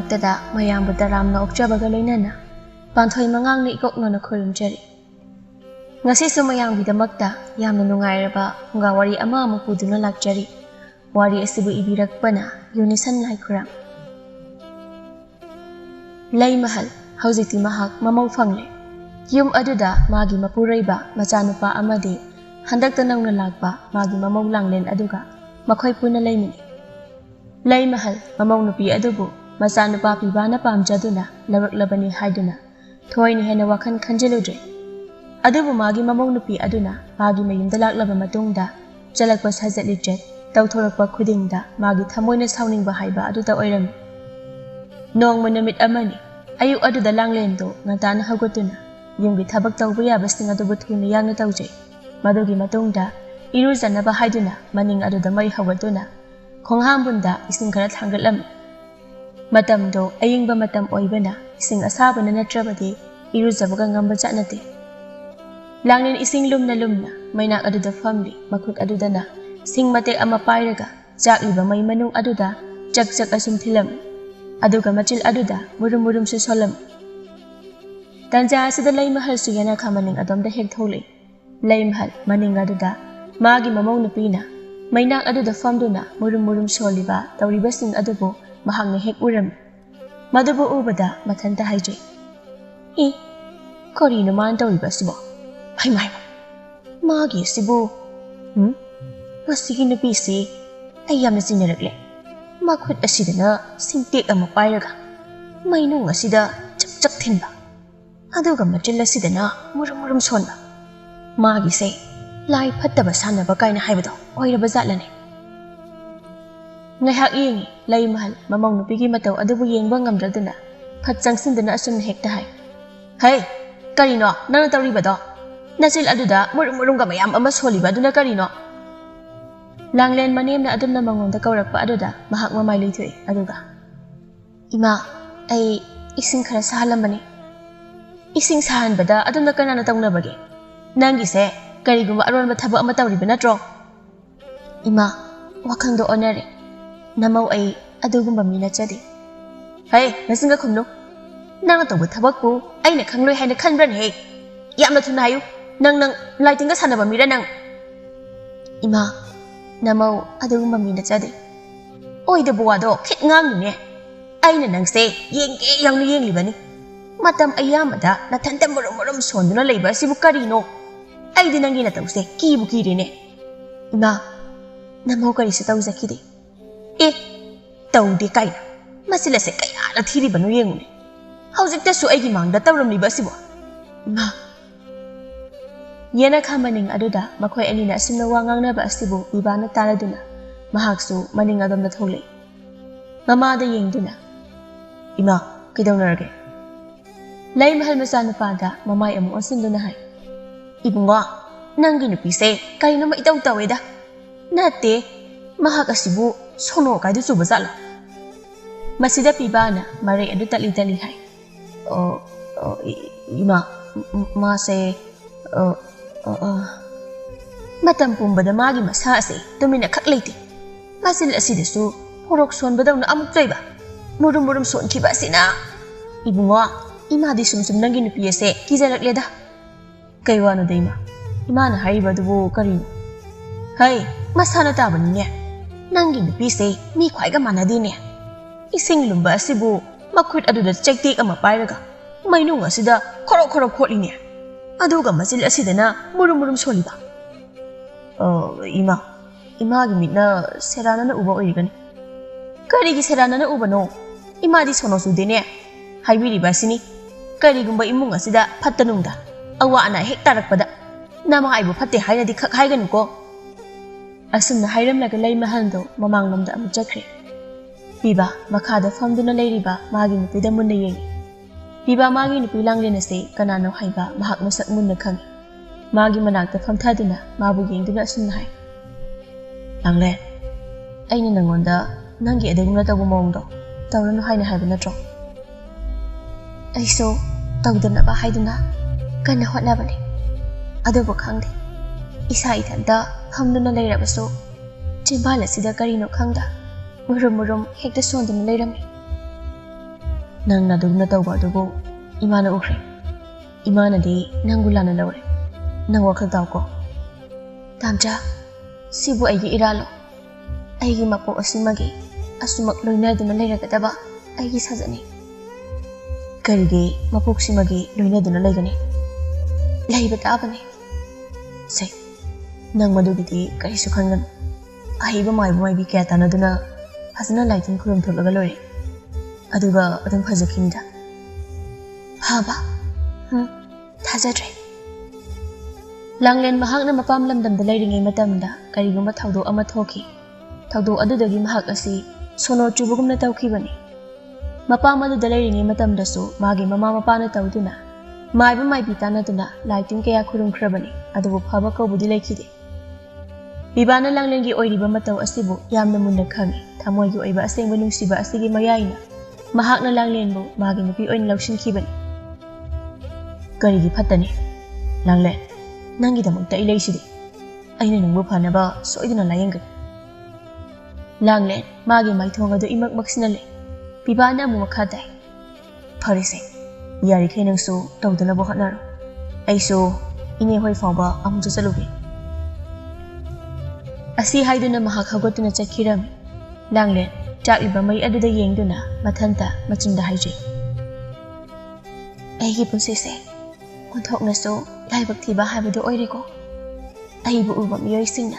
ꯃꯛꯇꯗ ꯃꯌꯥꯝꯕꯨ ꯇꯔꯥꯝꯅ ꯑꯣꯛꯆꯕꯒ ꯂꯣꯏꯅꯅ ꯄꯥꯟꯊꯣꯏ ꯃꯉꯥꯡꯅ ꯏꯀꯣꯛꯅꯅ ꯈꯨꯔꯨꯝꯖꯔꯤ ꯉꯁꯤꯁꯨ ꯃꯌꯥꯝꯒꯤꯗꯃꯛꯇ ꯌꯥꯝꯅ ꯅꯨꯡꯉꯥꯏꯔꯕ ꯐꯨꯡꯒꯥ ꯋꯥꯔꯤ ꯑꯃ ꯄꯨꯗꯨꯅ ꯂꯥꯛꯆꯔꯤ ꯋꯥꯔꯤ ꯑꯁꯤꯕꯨ ꯏꯕꯤꯔꯛꯄꯅ ꯌꯨꯅꯤꯁꯟ ꯂꯥꯏꯈꯨꯔꯝ ꯂꯩꯃꯍꯜ ꯍꯧꯖꯤꯛꯇꯤ ꯃꯍꯥꯛ ꯃꯃꯧ ꯐꯪꯂꯦ ꯌꯨꯝ ꯑꯗꯨꯗ ꯃꯥꯒꯤ ꯃꯄꯨꯔꯣꯏꯕ ꯃꯆꯥꯅꯨꯄꯥ ꯑꯃꯗꯤ ꯍꯟꯗꯛꯇ ꯅꯧꯅ ꯂꯥꯛꯄ ꯃꯥꯒꯤ ꯃꯃꯧ ꯂꯥꯡꯂꯦꯟ ꯑꯗꯨꯒ ꯃꯈꯣꯏ ꯄꯨꯟꯅ ꯂꯩꯃꯤꯟꯅꯩ ꯂꯩꯃꯍꯜ ꯃꯃꯧ ꯅꯨꯄꯤ ꯑꯗꯨꯕꯨ ꯃꯆꯥꯅꯨꯄꯥ ꯄꯤꯕꯥꯅ ꯄꯥꯝꯖꯗꯨꯅ ꯂꯧꯔꯛꯂꯕꯅꯤ ꯍꯥꯏꯗꯨꯅ ꯊꯣꯏꯅ ꯍꯦꯟꯅ ꯋꯥꯈꯜ ꯈꯟꯖꯤꯜꯂꯨꯗ꯭ꯔꯦ ꯑꯗꯨꯕꯨ ꯃꯥꯒꯤ ꯃꯃꯧ ꯅꯨꯄꯤ ꯑꯗꯨꯅ ꯃꯥꯒꯤ ꯃꯌꯨꯝꯗ ꯂꯥꯛꯂꯕ ꯃꯇꯨꯡꯗ ꯆꯠꯂꯛꯄ ꯁꯥꯖꯠ ꯂꯤꯆꯠ ꯇꯧꯊꯣꯔꯛꯄ ꯈꯨꯗꯤꯡꯗ ꯃꯥꯒꯤ ꯊꯃꯣꯏꯅ ꯁꯥꯎꯅꯤꯡꯕ ꯍꯥꯏꯕ ꯑꯗꯨꯗ ꯑꯣꯏꯔꯝꯃꯤ ꯅꯣꯡꯃ ꯅꯨꯃꯤꯠ ꯑꯃꯅꯤ ꯑꯌꯨꯛ ꯑꯗꯨꯗ ꯂꯥꯡꯂꯦꯟꯗꯣ ꯉꯟꯇꯥꯅ ꯍꯧꯒꯠꯇꯨꯅ ꯌꯨꯝꯒꯤ ꯊꯕꯛ ꯇꯧꯕ ꯌꯥꯕꯁꯤꯡ ꯑꯗꯨꯕꯨ ꯊꯨꯅ ꯌꯥꯡꯅ ꯇꯧꯖꯩ ꯃꯗꯨꯒꯤ ꯃꯇꯨꯡꯗ ꯏꯔꯨꯖꯅꯕ ꯍꯥꯏꯗꯨꯅ ꯃꯅꯤꯡ ꯑꯗꯨꯗ ꯃꯩ ꯍꯧꯒꯠꯇꯨꯅ ꯈꯣꯡꯍꯥꯝꯕꯨꯟꯗ ꯏꯁꯤꯡ ꯈꯔ ꯊꯥꯡꯒꯠꯂꯝꯃꯤ ꯃꯇꯝꯗꯣ ꯑꯏꯪꯕ ꯃꯇꯝ ꯑꯣꯏꯕꯅ ꯏꯁꯤꯡ ꯑꯁꯥꯕꯅ ꯅꯠꯇ꯭ꯔꯕꯗꯤ ꯏꯔꯨꯖꯕꯒ ꯉꯝꯕ ꯆꯠꯅꯗꯦ ꯂꯥꯡꯂꯦꯟ ꯏꯁꯤꯡ ꯂꯨꯝꯅ ꯃꯩꯅꯥꯛ ꯑꯗꯨꯗ ꯐꯝꯂꯤ ꯃꯈꯨꯠ ꯑꯗꯨꯗꯅ ꯁꯤꯡ ꯃꯇꯦꯛ ꯑꯃ ꯄꯥꯏꯔꯒ ꯆꯥꯛꯂꯤꯕ ꯃꯩ ꯃꯅꯨꯡ ꯑꯗꯨꯗ ꯆꯛ ꯆꯛ ꯑꯁꯨꯝ ꯊꯤꯜꯂꯝꯃꯤ ꯑꯗꯨꯒ ꯃꯆꯤꯜ ꯑꯗꯨꯗ ꯃꯨꯔꯨꯝ ꯃꯨꯔꯨꯝꯁꯨ ꯁꯣꯜꯂꯝꯃꯤ ꯇꯟꯖꯥ ꯑꯁꯤꯗ ꯂꯩꯃꯍꯜꯁꯨ ꯌꯦꯅꯈꯥ ꯃꯅꯤꯡ ꯑꯗꯣꯝꯗ ꯍꯦꯛ ꯊꯣꯛꯂꯛꯏ ꯂꯩꯃꯍꯜ ꯃꯅꯤꯡ ꯑꯗꯨꯗ ꯃꯥꯒꯤ ꯃꯃꯧ ꯅꯨꯄꯤꯅ ꯃꯩꯅꯥꯛ ꯑꯗꯨꯗ ꯐꯝꯗꯨꯅ ꯃꯨꯔꯨꯝ ꯃꯨꯔꯨꯝ ꯁꯣꯜꯂꯤꯕ ꯇꯧꯔꯤꯕꯁꯤꯡ ꯑꯗꯨꯕꯨ ꯃꯍꯥꯛꯅ ꯍꯦꯛ ꯎꯔꯝꯃꯤ ꯃꯗꯨꯕꯨ ꯎꯕꯗ ꯃꯊꯟꯇ ꯍꯥꯏꯖꯩ ꯀꯔꯤꯅꯣ ꯃꯥꯅ ꯇꯧꯔꯤꯕ ꯑꯁꯤꯕꯣ ꯍꯩꯃꯥ ꯃꯥꯒꯤ ꯑꯁꯤꯕꯨ ꯃꯁꯤꯒꯤ ꯅꯨꯄꯤꯁꯤ ꯑꯩ ꯌꯥꯝꯅ ꯆꯤꯡꯅꯔꯛꯂꯦ ꯃꯈꯨꯠ ꯑꯁꯤꯗꯅ ꯁꯤꯡꯇꯦꯛ ꯑꯃ ꯄꯥꯏꯔꯒ ꯃꯩꯅꯨꯡ ꯑꯁꯤꯗ ꯆꯛ ꯆꯛ ꯊꯤꯟꯕ ꯑꯗꯨꯒ ꯃꯆꯤꯜ ꯑꯁꯤꯗꯅ ꯃꯨꯔꯨꯝ ꯃꯨꯔꯨꯝ ꯁꯣꯟꯕ ꯃꯥꯒꯤꯁꯦ ꯂꯥꯏ ꯐꯠꯇꯕ ꯁꯥꯟꯅꯕ ꯀꯥꯏꯅ ꯍꯥꯏꯕꯗꯣ ꯑꯣꯏꯔꯕ ꯖꯥꯠꯂꯅꯦ ꯉꯥꯏꯍꯥꯛ ꯌꯦꯡꯉꯤ ꯂꯩꯃꯍꯜ ꯃꯃꯧ ꯅꯨꯄꯤꯒꯤ ꯃꯇꯧ ꯑꯗꯨꯕꯨ ꯌꯦꯡꯕ ꯉꯝꯗ꯭ꯔꯗꯨꯅ ꯐꯠ ꯆꯪꯁꯤꯟꯗꯨꯅ ꯑꯁꯨꯝꯅ ꯍꯦꯛꯇ ꯍꯥꯏ ꯍꯩ ꯀꯔꯤꯅꯣ ꯅꯪꯅ ꯇꯧꯔꯤꯕꯗꯣ ꯅꯆꯤꯜ ꯑꯗꯨꯗ ꯃꯨꯔꯨꯝ ꯃꯨꯔꯨꯝꯒ ꯃꯌꯥꯝ ꯑꯃ ꯁꯣꯜꯂꯤꯕ ꯑꯗꯨꯅ ꯀꯔꯤꯅꯣ ꯂꯥꯡꯂꯦꯟ ꯃꯅꯦꯝꯅ ꯑꯗꯨꯝꯅ ꯃꯉꯣꯟꯗ ꯀꯧꯔꯛꯄ ꯑꯗꯨꯗ ꯃꯍꯥꯛ ꯃꯃꯥꯏ ꯂꯩꯊꯣꯛꯏ ꯑꯗꯨꯒ ꯏꯃꯥ ꯑꯩ ꯏꯁꯤꯡ ꯈꯔ ꯁꯥꯍꯜꯂꯝꯕꯅꯤ ꯏꯁꯤꯡ ꯁꯥꯍꯟꯕꯗ ꯑꯗꯨꯝꯅ ꯀꯅꯥꯅ ꯇꯧꯅꯕꯒꯦ ꯅꯪꯒꯤꯁꯦ ꯀꯔꯤꯒꯨꯝꯕ ꯑꯔꯣꯟꯕ ꯊꯕꯛ ꯑꯃ ꯇꯧꯔꯤꯕ ꯅꯠꯇ꯭ꯔꯣ ꯏꯃꯥ ꯋꯥꯈꯜꯗꯣ ꯑꯣꯟꯅꯔꯦ ꯅꯃꯧ ꯑꯩ ꯑꯗꯨꯒꯨꯝꯕ ꯃꯤ ꯅꯠꯆꯗꯦ ꯍꯩ ꯅꯆꯤꯟꯒ ꯈꯨꯝꯅꯨ ꯅꯪꯅ ꯇꯧꯕ ꯊꯕꯛꯄꯨ ꯑꯩꯅ ꯈꯪꯂꯣꯏ ꯍꯥꯏꯅ ꯈꯟꯕ꯭ꯔꯅꯦ ꯌꯥꯝꯅ ꯊꯨꯅ ꯍꯥꯏꯌꯨ ꯅꯪ ꯂꯥꯏꯇꯤꯡꯒ ꯁꯥꯟꯅꯕ ꯃꯤꯔ ꯅꯪ ꯏꯃꯥ ꯅꯃꯧ ꯑꯗꯨꯒꯨꯝꯕ ꯃꯤ ꯅꯠꯆꯗꯦ ꯑꯣꯏꯗꯕ ꯋꯥꯗꯣ ꯈꯤꯠ ꯉꯥꯡꯅꯨꯅꯦ ꯑꯩꯅ ꯅꯪꯁꯦ ꯌꯦꯡꯒꯦ ꯌꯥꯎꯅ ꯌꯦꯡꯂꯤꯕꯅꯤ ꯃꯇꯝ ꯑꯌꯥꯝꯕꯗ ꯅꯊꯟꯇ ꯃꯨꯔꯨꯝ ꯃꯨꯔꯨꯝ ꯁꯣꯟꯗꯨꯅ ꯂꯩꯕ ꯑꯁꯤꯕꯨ ꯀꯔꯤꯅꯣ ꯑꯩꯗꯤ ꯅꯪꯒꯤ ꯅꯇꯧꯁꯦ ꯀꯤꯕꯨ ꯀꯤꯔꯦꯅꯦ ꯏꯃꯥ ꯅꯃꯧ ꯀꯔꯤꯁꯨ ꯇꯧꯖꯈꯤꯗꯦ ꯇꯧꯗꯦ ꯀꯥꯏꯅ ꯃꯆꯤꯜ ꯑꯁꯦ ꯀꯌꯥꯅ ꯊꯤꯔꯤꯕꯅꯣ ꯌꯦꯡꯉꯨꯅꯦ ꯍꯧꯖꯤꯛꯇꯁꯨ ꯑꯩꯒꯤ ꯃꯥꯡꯗ ꯇꯧꯔꯝꯂꯤꯕ ꯑꯁꯤꯕꯣ ꯏꯃꯥ ꯌꯦꯅꯈꯥ ꯃꯅꯤꯡ ꯑꯗꯨꯗ ꯃꯈꯣꯏ ꯑꯅꯤꯅ ꯑꯁꯨꯝꯅ ꯋꯥ ꯉꯥꯡꯅꯕ ꯑꯁꯤꯕꯨ ꯄꯤꯕꯥꯅ ꯇꯥꯔꯗꯨꯅ ꯃꯍꯥꯛꯁꯨ ꯃꯅꯤꯡ ꯑꯗꯣꯝꯗ ꯊꯣꯛꯂꯛꯏ ꯃꯃꯥꯗ ꯌꯦꯡꯗꯨꯅ ꯏꯃꯥ ꯀꯩꯗꯧꯅꯔꯒꯦ ꯂꯩꯃꯍꯜ ꯃꯆꯥꯅꯨꯄꯥꯗ ꯃꯃꯥꯏ ꯑꯃꯨꯛ ꯑꯣꯟꯁꯤꯟꯗꯨꯅ ꯍꯥꯏ ꯏꯕꯨꯡꯉꯣ ꯅꯪꯒꯤ ꯅꯨꯄꯤꯁꯦ ꯀꯔꯤꯅꯣꯃ ꯏꯇꯧ ꯇꯧꯋꯦꯗ ꯅꯠꯇꯦ ꯃꯍꯥꯛ ꯑꯁꯤꯕꯨ ꯁꯣꯅꯣ ꯀꯥꯏꯗꯨ ꯆꯨꯕ ꯖꯥꯠꯂꯣ ꯃꯁꯤꯗ ꯄꯤꯕꯥꯅ ꯃꯔꯩ ꯑꯗꯨ ꯇꯠꯂꯤ ꯍꯥꯏ ꯏꯃꯥ ꯃꯥꯁꯦ ꯃꯇꯝ ꯄꯨꯝꯕꯗ ꯃꯥꯒꯤ ꯃꯁꯥ ꯑꯁꯦ ꯇꯨꯃꯤꯟꯅ ꯈꯛ ꯂꯩꯇꯦ ꯃꯆꯤꯜ ꯑꯁꯤꯗꯁꯨ ꯍꯣꯔꯣꯛ ꯁꯣꯟꯕꯗꯧꯅ ꯑꯃꯨꯛ ꯇꯣꯏꯕ ꯃꯨꯔꯨꯝ ꯃꯨꯔꯨꯝ ꯁꯣꯟꯈꯤꯕ ꯑꯁꯤꯅ ꯏꯕꯨꯡꯉꯣ ꯏꯃꯥꯗꯤ ꯁꯨꯝ ꯅꯪꯒꯤ ꯅꯨꯄꯤ ꯑꯁꯦ ꯀꯤꯖꯔꯛꯂꯦꯗ ꯀꯩ ꯋꯥꯅꯣꯗ ꯏꯃꯥꯅ ꯍꯥꯏꯔꯤꯕꯗꯨꯕꯨ ꯀꯔꯤꯅꯣ ꯍꯩ ꯃꯁꯥꯅ ꯇꯥꯕꯅꯤꯅꯦ ꯅꯪꯒꯤ ꯅꯨꯄꯤꯁꯦ ꯃꯤ ꯈ꯭ꯋꯥꯏꯒ ꯃꯥꯟꯅꯗꯦꯅꯦ ꯏꯁꯤꯡ ꯂꯨꯝꯕ ꯑꯁꯤꯕꯨ ꯃꯈꯨꯠ ꯑꯗꯨꯗ ꯆꯩꯇꯦꯛ ꯑꯃ ꯄꯥꯏꯔꯒ ꯃꯩꯅꯨꯡ ꯑꯁꯤꯗ ꯈꯣꯔꯣꯛ ꯈꯣꯔꯣꯛ ꯈꯣꯠꯂꯤꯅꯦ ꯑꯗꯨꯒ ꯃꯆꯤꯜ ꯑꯁꯤꯗꯅ ꯃꯨꯔꯨꯝ ꯃꯨꯔꯨꯝ ꯁꯣꯜꯂꯤꯕ ꯏꯃꯥꯒꯤ ꯃꯤꯠꯅ ꯁꯦꯔꯥꯟꯅꯅ ꯎꯕ ꯑꯣꯏꯔꯤꯒꯅꯤ ꯀꯔꯤꯒꯤ ꯁꯦꯔꯥꯟꯅꯅ ꯎꯕꯅꯣ ꯏꯃꯥꯗꯤ ꯁꯣꯅꯣ ꯆꯨꯗꯦꯅꯦ ꯍꯥꯏꯕꯤꯔꯤꯕ ꯑꯁꯤꯅꯤ ꯀꯔꯤꯒꯨꯝꯕ ꯏꯃꯨꯡ ꯑꯁꯤꯗ ꯐꯠꯇ ꯅꯨꯡꯗ ꯑꯋꯥ ꯑꯅꯥ ꯍꯦꯛ ꯇꯥꯔꯛꯄꯗ ꯅꯃꯥ ꯑꯩꯕꯨ ꯐꯠꯇꯦ ꯍꯥꯏꯅꯗꯤ ꯈꯛ ꯍꯥꯏꯒꯅꯨꯀꯣ ꯑꯁꯨꯝꯅ ꯍꯥꯏꯔꯝꯂꯒ ꯂꯩꯃꯍꯜꯗꯣ ꯃꯃꯥꯡꯂꯣꯝꯗ ꯑꯃꯨꯛ ꯆꯠꯈ꯭ꯔꯦ ꯄꯤꯕꯥ ꯃꯈꯥꯗ ꯐꯝꯗꯨꯅ ꯂꯩꯔꯤꯕ ꯃꯥꯒꯤ ꯅꯨꯄꯤꯗ ꯃꯨꯟꯅ ꯌꯦꯡꯉꯤ ꯄꯤꯕꯥ ꯃꯥꯒꯤ ꯅꯨꯄꯤ ꯂꯥꯡꯂꯦꯟ ꯑꯁꯤ ꯀꯅꯥꯅꯣ ꯍꯥꯏꯕ ꯃꯍꯥꯛ ꯃꯁꯛ ꯃꯨꯟꯅ ꯈꯪꯉꯤ ꯃꯥꯒꯤ ꯃꯅꯥꯛꯇ ꯐꯝꯊꯗꯨꯅ ꯃꯥꯕꯨ ꯌꯦꯡꯗꯨꯅ ꯑꯁꯨꯝꯅ ꯍꯥꯏ ꯂꯥꯡꯂꯦꯟ ꯑꯩꯅ ꯅꯪꯉꯣꯟꯗ ꯅꯪꯒꯤ ꯑꯗꯨꯒꯨꯝꯅ ꯇꯧꯕ ꯃꯑꯣꯡꯗꯣ ꯇꯧꯔꯅꯨ ꯍꯥꯏꯅ ꯍꯥꯏꯕ ꯅꯠꯇ꯭ꯔꯣ ꯑꯩꯁꯨ ꯇꯧꯗꯅꯕ ꯍꯥꯏꯗꯨꯅ ꯀꯟꯅ ꯍꯣꯠꯅꯕꯅꯤ ꯑꯗꯨꯕꯨ ꯈꯪꯗꯦ ꯏꯁꯥ ꯏꯊꯟꯇ ꯐꯝꯗꯨꯅ ꯂꯩꯔꯕꯁꯨ ꯆꯤꯝꯕꯥꯜ ꯑꯁꯤꯗ ꯀꯔꯤꯅꯣ ꯈꯪꯗ ꯃꯨꯔꯨꯝ ꯃꯨꯔꯨꯝ ꯍꯦꯛꯇ ꯁꯣꯟꯗꯨꯅ ꯂꯩꯔꯝꯃꯤ Nang nadugna tawba adubu imana ukre. Imana di nangulana lawre. Nang wakal daw ko. Tamcha, sibu aigi iralo. Aigi mapo asimagi. Asumak loinaduna layragadaba aigi sajani. Karigi mapok simagi loinaduna laygani. Layba taabani. Say, nang madugiti karisu khangan. Ahiba maibi kaya tanaduna hasana laitin kurum tholaga lore. Aduga adum phajakinda. Haba. Thajadre. Langlen mahakna mapam lamdamda lairingai matamda karigumba thawdo ama thoki. Thawdo adudagi mahak asi sono chubugumna tawkhibani. Mapam aduda lairingai matamdasu magi mama mapana tawduna maiba maibi tanaduna laitin kaya khurumkhrabani adubu phaba kawbudi laikhide. Bibana langlengi oiriba mataw asibu yamna munna khangi thamoygi oiba asengba nungsiba asigi mayaina mahakna langlenbu magi nupi oin lawshinkhibani. Karigi phattani langlen nangi damakta ilaisidi aina nangbu phanaba soiduna layengani. Langlen magi maithong adu imak maksinale bibana mu makhatai pharise yari khainangsu tawduna bo hatnaro aisu ine hoi fawba amju chalubi. Asi haiduna mahak hagotuna chakhirami. Langlen chakiba mai aduda yengduna mathanta machinda haijai. Aigi punsise onthoknasu laibak thiba haibadu oireko. Aibu uba miyoisingna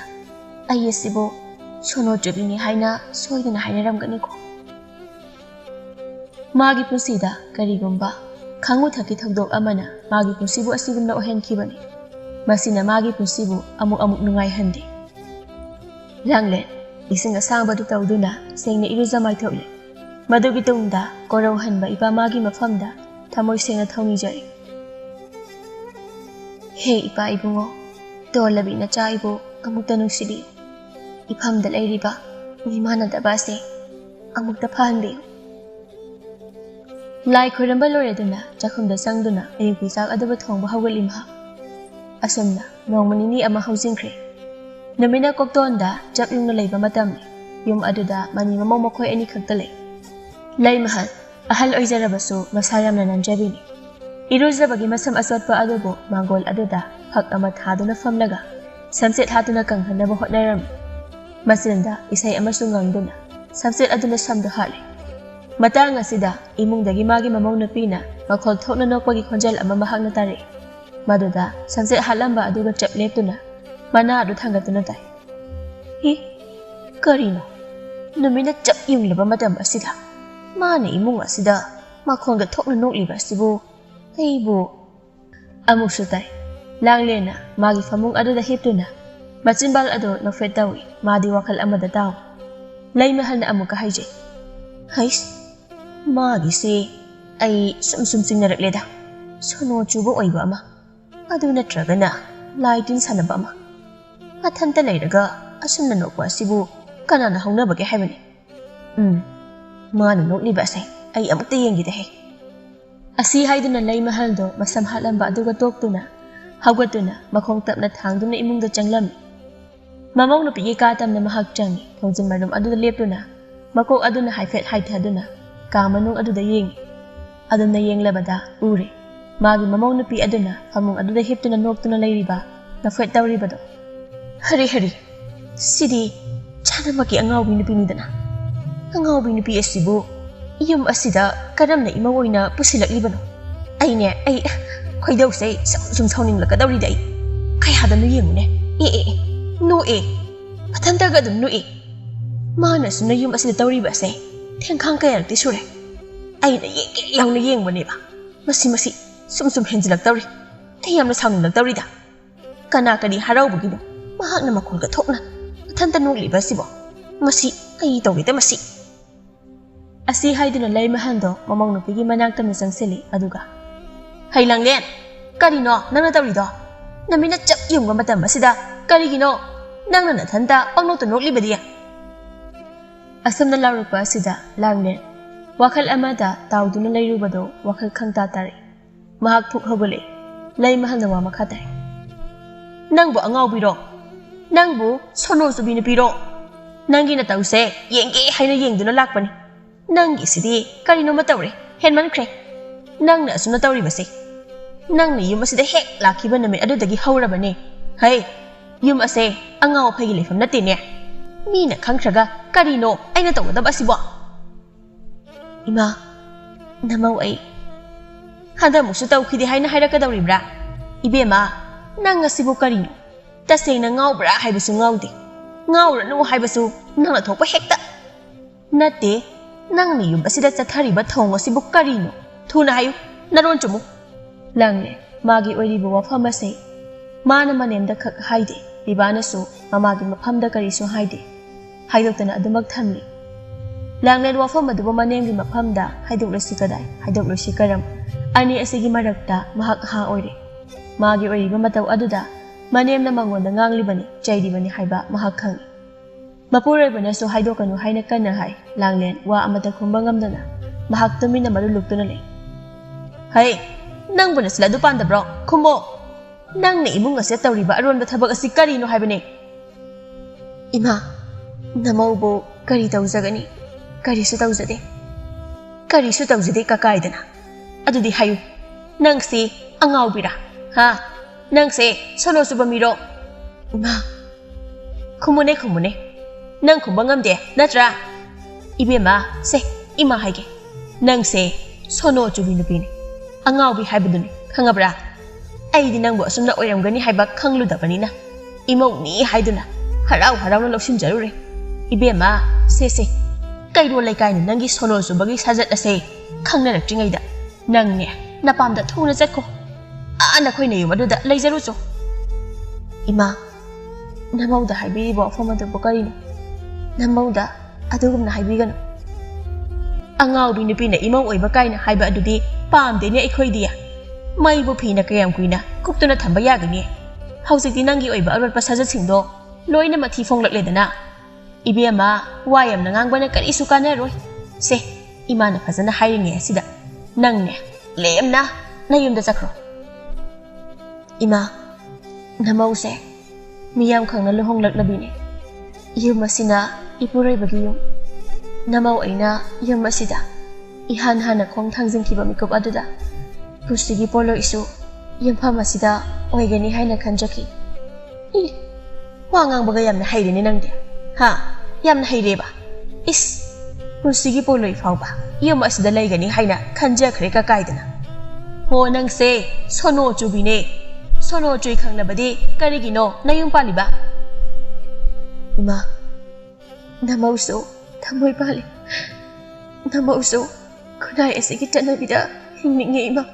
ai asibu sono chubini haina soiduna hainaramganiko. Magi punsida karigumba khangu thaki thagdok amana magi punsibu asigumna ohenkhibani. Masina magi punsibu amuk nungai hande. Langlen ising asangba du tawduna sengna iruza maithole. Madugi tungda korau hanba ipa magi mafamda thamoy sengna thawni jari. He ipa ibungo tolabi na cha ibu amukta nungsibi. Ipamda lairiba uimana dabase amukta phanbi. Lai khuramba loreduna chakhumda sangduna ayuki sak adaba thongba hawgalimha. Asumna nongmanini ama haujingkhre. Namina koktonda jab yung nalay matam yung aduda mani mamaw makoy ani khagtale. Lay mahal ahal oy jarabasu masayam na nanjabini. Iruza bagi masam aswat pa adobo mangol aduda hak amat haduna famlaga. Samset hatuna kanghan na bahot na ram. Masinda isay amasungang duna. Samset aduna samdo hali. Mata nga sida imong dagi magi mamaw na pina makol thok na nokpagi konjal ama mahag na tari. Maduda samset halamba aduga chap leptuna. Mana adu thangatuna tai. Hi, karino. Namina chap yung laba madam asida. Mana imong asida. Makhonga thokna nokliba asibu. Aibu. Amuk sutai. Langlena magi famung adu da hiptuna. Machinbal adu nofetawi. Madi wakal amada tao. Lay mahal na amuk kahayjay. Hais. Magi si ay sumsing narakleda. Sono chubo oiba ama. Adu na traga na. Laitin sana ba ama. Mathanta layraga asumna nokwa asibu kanana hawnabage haibani. Mana nokliba asay ay amukta yengida he. Asi haiduna lay mahaldo masam halamba aduga toktuna hawgatuna makhong tapna thangduna imungda changlami. Mamaw no pigi katam na mahag changi thongjin marum aduda leptuna makok aduna haifet haithaduna kamanung aduda yengi. Aduna yenglabada ure magi mamaw no pi aduna famung aduda hiptuna noktuna layriba na fet tawribado. Hari, sidi, chana maki angawi nupi nidana. Angawi nupi asibu, iyum asida karam na imawoy na pusilak libano. Ay ne, ay, koy daw say, sumsawning laka daw riday. Kaya hada no yung ne, no patanda ka dun no Mana suna yung asida daw riba say, tengkang kaya nagtisure. Ay na yung mo ba? Masi, sumsum hensilak daw ri. Tayam na sawning lag daw rida. Kanaka di haraw bagino. Mahak na makul gathok na. Mathanta nokliba sibo. Masi ay tawita masi. Asi haiduna lay mahando mamang nupigi managtam na sangsili aduga. Hay Langlen, karino nang natawrido. Namina chap yung matam masida. Karigino nang nathanta pangnoto nokliba diya. Asam na laro pa sida Langlen. Wakal amada tawduna layrubado wakal kang tatari. Mahak thuk hagule. Lay mahal na wamakatay. Nang bo angaw biro. Nang bu sono subi na piro. Nangi na tause yengge hay na yengdo na lakpani. Nangi sidi karino matawre हेनमनख्रे नंगना असुना तौरीबसे नंगना युम असिदा हेक लाखिबा नमित अदुदगी हौरबने है युम असे अंगाव फैगी लेफम नतेने मीना खंख्रगा करिनो अइना तौगदब असिबो इमा नमौ आई हदमुसु तौखिदि हाइना हाइरकदौरिब्रा इबेमा नंग असिबो करिनो तसेंना ngaubra हाइबसु ngaudi ngauranu हाइबसु नंगना थोकपा हेक्ता नते नंगनी युम असिदा चथारिबा थौंग असिबो करिनो थुना हायु नरोन चुमु लंगले मागी ओइरिबो वफम असे माना मनेमदा खक हाइदे बिबानसु ममागी मफमदा करिसु हाइदे हाइदोक्तना अदुमक थमली लांगलेन वफम अदुबो मनेमगी मफमदा हाइदोक्लसि कदाय हाइदोक्लसि करम अनि असिगी मरक्ता महक हा ओइरे मागी ओइरिबा मतौ अदुदा मनेमना मंगोंदा nganglibani chaidibani haiba mahak khangi mapuroibanasu haidokanu haina kanna hai langlen wa amata khumbangamdana mahak tumina maru luktuna le hai nang buna sila dupan da bro khumo nang ne imung ase tawriba aronba thabak asi kari no haibane ima namaubo kari tawjagani kari su tawjade kakaidana adudi hayu nang si angaubira ha nang se sono subamiro ima khumune nang khumbangam de natra ibema se ima haige nang se sono chubinu pine angau bi haibuduni khangabra aidi nangbo asumna oiramgani haiba khangluda na imau ni haiduna harau na loksim jarure ibema se kairo laikai ni nangi sono subagi sajat ase khangna raktingai da nang ne napamda thuna chakko ana khoi nei maduda leijaru cho ima namauda haibi bo famada bokari no namauda adugumna haibigano angau bi nipi na imau oiba kaina haiba adudi pamde ne ikhoi dia mai bo phina kayam kuina kuptuna thamba yagani haujiti nangi oiba arot pasajat singdo loina mathi fonglak ledana ibema wayam na ngangbana kari su kana roi se imana fazana hairinge asida nangne lemna nayumda chakro ima namause miyam khangna luhonglak labine yum asina ipurai bagi yum namau aina yum asida ihan hana khong thangjing kiba mikop aduda kusigi polo isu yum pham asida oigani haina khanjaki wangang baga yamna hairene nangde ha yamna haireba is kusigi polo ifauba yum asida laigani haina khanja khre ka kaidana ho nangse sono chubine sono chui khangnabadi karigino nayum paliba ima namauso thamoi pali namauso khunai asigi chanabida hingninge ima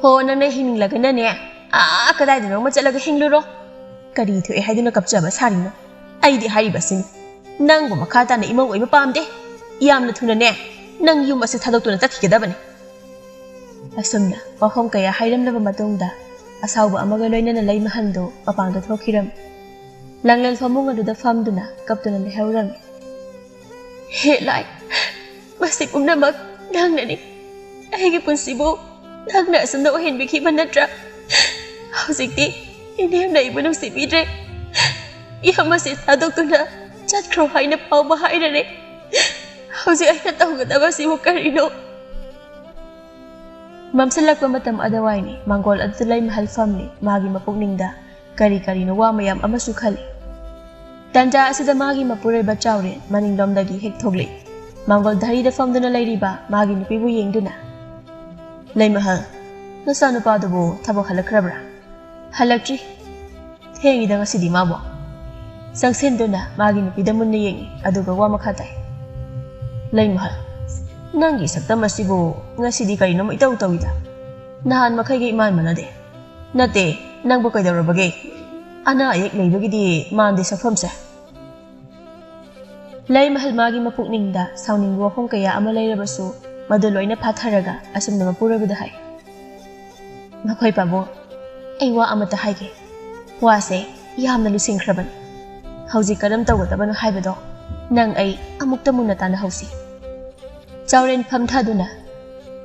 ho nangna hingning lagana ne kadai dino ma chalaga hingluro kari thoi haiduna kapchaba sarino aidi haribasin nangbo makhata na imau oiba pamde yamna thuna ne nang yum ase thadokuna takhigedabane asumna wafam kaya hairamlaba matungda asauba amaga loinana lay mahando papangda thokiram langlel famung aduda famduna kaptuna lehauram he lai basi pumnamak nangnani aigi punsibo nangna asumna ohen bikhi banatra haujikti inem nei bunung sibidre yamasi sadoktuna chatkro haina pauba hairare hauji aina tawgadaba sibu karino mamsalakpa matam adawaini mangol adulay mahal family magi mapugningsda kari no wa mayam amasu khali tanja asida magi mapuray ba chawre maninglomdagi hek thogle mangol dhari da famduna lairiba magi nupibu yengduna lay mahal nasanu padubo thabo halakrabra halakri hengi da ngasidi mabo sangsenduna magi nupida munna yengi aduga wa makhatai lay mahal nangi saktam asibo ngasidi karino mo itaw tawida nahan makhay ga iman manade nate nangbo kay darabage ana ayek laybagidi mande sakfamse lay mahal magi mapukningda sauningbo khong kaya ama layrabasu maduloy na patharaga asum na mapurabada hay makoy pabo ay wa amata hayge wase yamna lusingkraban hauji karam tawgadabano haybado nang ay amukta muna tana hausi chawren phamthaduna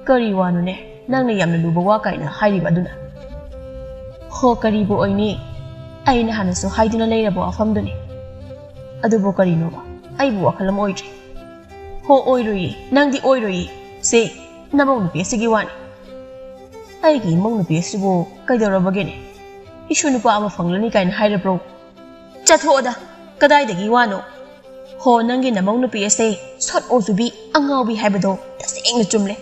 kari wanu ne nangna yamna luba wa kaina hairiba duna ho kari bo oini aina hanasu haiduna leirabo afamduni adubo kari no ai bu wakalam oidri ho oiroi nangdi oiroi se namong nupi asigi wani. Aigi imong nupi asibu kaidorabagene. Isu nupa ama fanglani kaina hairabro. Chathoda, kadaidagi wano. Ho nangi namong nupi ase sot ozubi angawbi haibado tasengna chumle.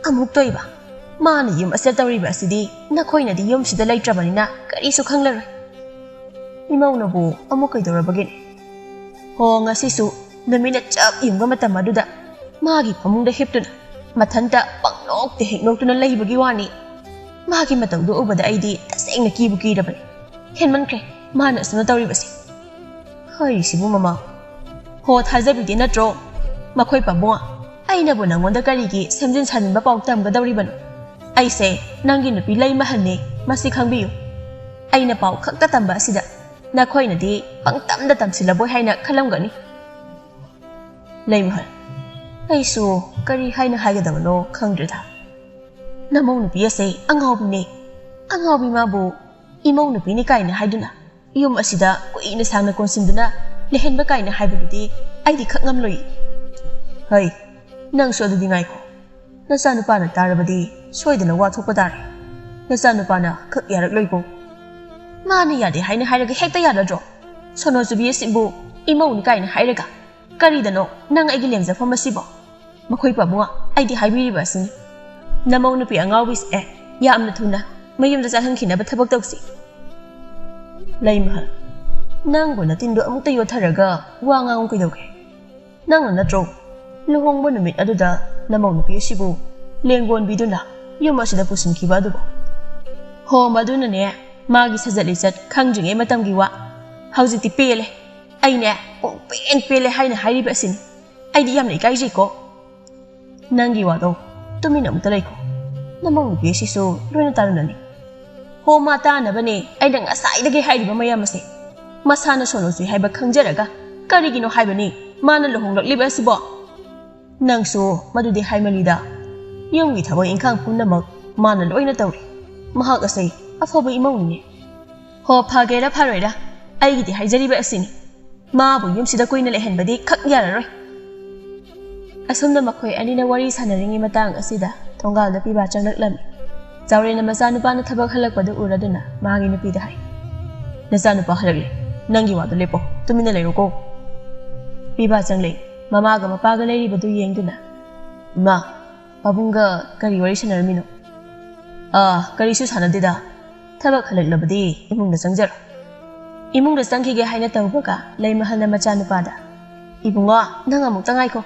Amuk toiba. Mana yum asel tawriba asidi nakoina di yum sida laitrabanina karisu khanglaroi. Imong nabu amuk kaidorabagene. Ho ngasisu namina chap yumga matam aduda magi pamungda heptuna mathanta pangnok te heknoktuna leibagi wani. Magi matawdu ubada aidi tasengna kibu kirabani. Henmankre mana asuna tawribasi. Hai sibu mama. Ho thajabidi natro makhoi pabwa ainabu nangonda karigi semjin sanba paw tamgadawribanu. Aise nangi nupi lay mahalne masi khangbiyu. Aina paw khakta tamba asida nakhoina di pangtamda tamsilaboy haina khalamgani. Lay mahal. Aisu kari haina haigadabano khangdrida. Namong nupi ase angawbine. Angawbi mabu imong nupi ni kaina haiduna. Yum asida kuina sangna konsinduna lehenba kaina haibududi aidi khangamloi. Hai nang so adudi ngai ko. Nasa nupana tarabadi soidana wathokpa tare. Nasa nupana khak yarak loi ko. Mani yade haina hairaga hekta yadadro. Sono zubi asibu imong ni kaina hairaga. Karidano nang aigi lemjafam asibo. Makhoi pabunga aidi haibiriba asini. Namong nupi angawis yamna thuna mayumda chalhankinaba thabak tawsi. Lay mahal. Nangbo natindo amukta yotharaga wa ngang kaidoge. Nang natro luhongbo numit aduda namong nupi asibu lenggon biduna yum asida pusinkiba adubo. Ho maduna ne magi sajalisat khangjinge matamgi wa haujiti pele aine pen pele haina hairiba asini. Aidi yamna ikaiji ko. Nangi wado tumina mutalai ko. Namong nupi asisu loina tarunani. Ho mata nabane aidang asaidagi hairiba mayam ase. Masana sonosi haiba khangjaraga karigino haibani mana lohonglakliba asibo. Nangsu madudi haimalida yumgi thabo ingkhang punnamak mana loina tawri. Mahak asai afoba imongni. Ho phagera pharoira aigidi haijariba asini. Mabu yumsida koina lehenbadi khak yararoi. Asumna makhoi anina wari sanaringi matang asida thongalda piba changlaklam. Zawrena macha nupana thabak halakpadu uraduna magi nupida hai. Nacha nupa halakle nangi wadu lepo tumina leiroko. Piba changle mamaga mapaga leiribadu yengduna. Ma pabunga kari wari sanarmino. Karisu sanadida thabak halaklabadi imungda changjaro. Imungda changkhige haina tawbaga leimahalna macha nupada. Ibunga nang amuk tangai ko.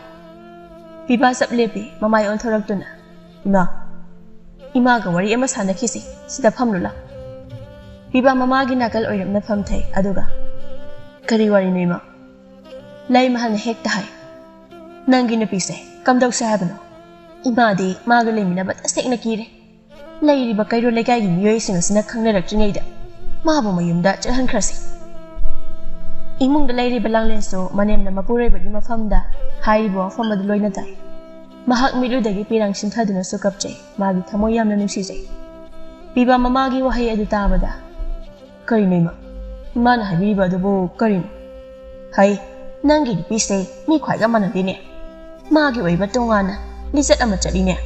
Piba sap lepi mamai on thoraktuna. Ima ga wari ama sanakisi sida phamlula. Piba mamagi nakal oiramna phamthai aduga. Kari wari noima. Lai mahal hekta hai. Nangi napise kamdaw sa habano. Ima di maga lemina bat asek nakire. Lairi ba kairo lekay gi miyoy singa sinak khangnarak tringaida. Mabu mayumda chalhan krasi. Imungda lairi balang lenso manem na mapuray bagi mafamda hairibo famadu loy na tay. Mahak miludagi pirang sinthaduna sukapjay magi thamoy yamna nusijay. Piba mamagi wahay adu tabada. Kari noima. Mana habiriba adubo karino. Hai nangi dipise ni khwaiga manadine. Magi oiba tongana lisat ama chatline.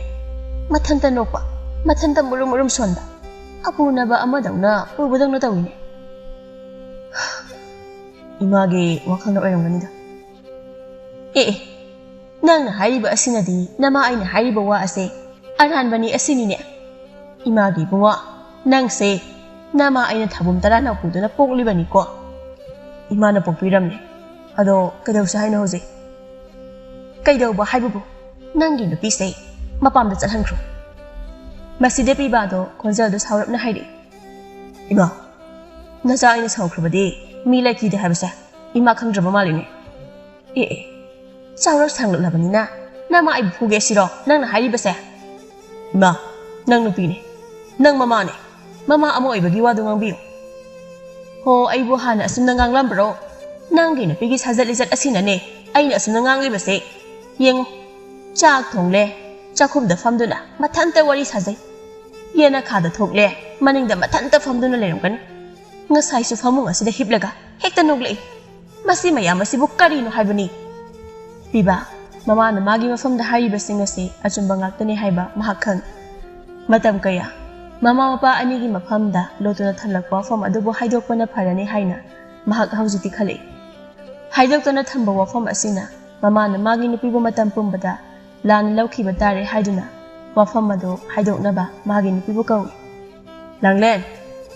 Mathanta nokpa mathanta murum sonda. Apuna ba amadangna ubudangna tawine. Imagi wakhangna oiramganida. Nang hariba asinadi nama aina hariba wa ase arhanbani asinine. Imagi bunga nang se nama aina thabum tara na puduna poklibani ko. Imana pokpiramne. Ado kadaw sa haina hoje. Kaidaw ba haibubu nangi nupi se mapamda chalhankro. Maside pibado konjaldo saurap na haide. Ima naza aina saukhrabadi mi laiki de habasa ima khangdraba maline. Saurak sangluk labanina nama ai phuge siro nang na hairi base. Ima nang nupi ne nang mama ne mama amo ibagi wadu ngangbiyo. Ho ai bu hana asumna nganglam bro nangi na pigi sajat lisat asina ne aina asumna ngangli base. Yengo chak thongle chakhumda famduna mathanta wari sajai. Yena khada thokle maningda mathanta famduna leramkani. Ngasai su famung asida hiplaga hekta nogle. Masi mayam asibu karino haibani. Piba ꯃꯃꯥꯅ ꯃꯥꯒꯤ ꯃꯐꯝꯗ ꯍꯥꯏꯔꯤꯕꯁꯤꯡ ꯑꯁꯤ ꯑꯆꯨꯝꯕ ꯉꯥꯛꯇꯅꯤ ꯍꯥꯏꯕ ꯃꯍꯥꯛ ꯈꯪꯏ꯫ ꯃꯇꯝ ꯀꯌꯥ ꯃꯃꯥ ꯃꯄꯥ ꯑꯅꯤꯒꯤ ꯃꯐꯝꯗ ꯂꯣꯠꯇꯨꯅ ꯊꯝꯂꯛꯄ ꯋꯥꯐꯝ ꯑꯗꯨꯕꯨ ꯍꯥꯏꯗꯣꯛꯄꯅ ꯐꯔꯅꯤ ꯍꯥꯏꯅ ꯃꯍꯥꯛ ꯍꯧꯖꯤꯛꯇꯤ ꯈꯜꯂꯛꯏ꯫ ꯍꯥꯏꯗꯣꯛꯇꯨꯅ ꯊꯝꯕ ꯋꯥꯐꯝ ꯑꯁꯤꯅ ꯃꯃꯥꯅ ꯃꯥꯒꯤ ꯅꯨꯄꯤꯕꯨ ꯃꯇꯝ ꯄꯨꯝꯕꯗ ꯂꯥꯟꯅ ꯂꯧꯈꯤꯕ ꯇꯥꯔꯦ ꯍꯥꯏꯗꯨꯅ ꯋꯥꯐꯝ ꯑꯗꯨ ꯍꯥꯏꯗꯣꯛꯅꯕ ꯃꯥꯒꯤ ꯅꯨꯄꯤꯕꯨ ꯀꯧꯏ꯫ ꯂꯥꯡꯂꯦꯟ,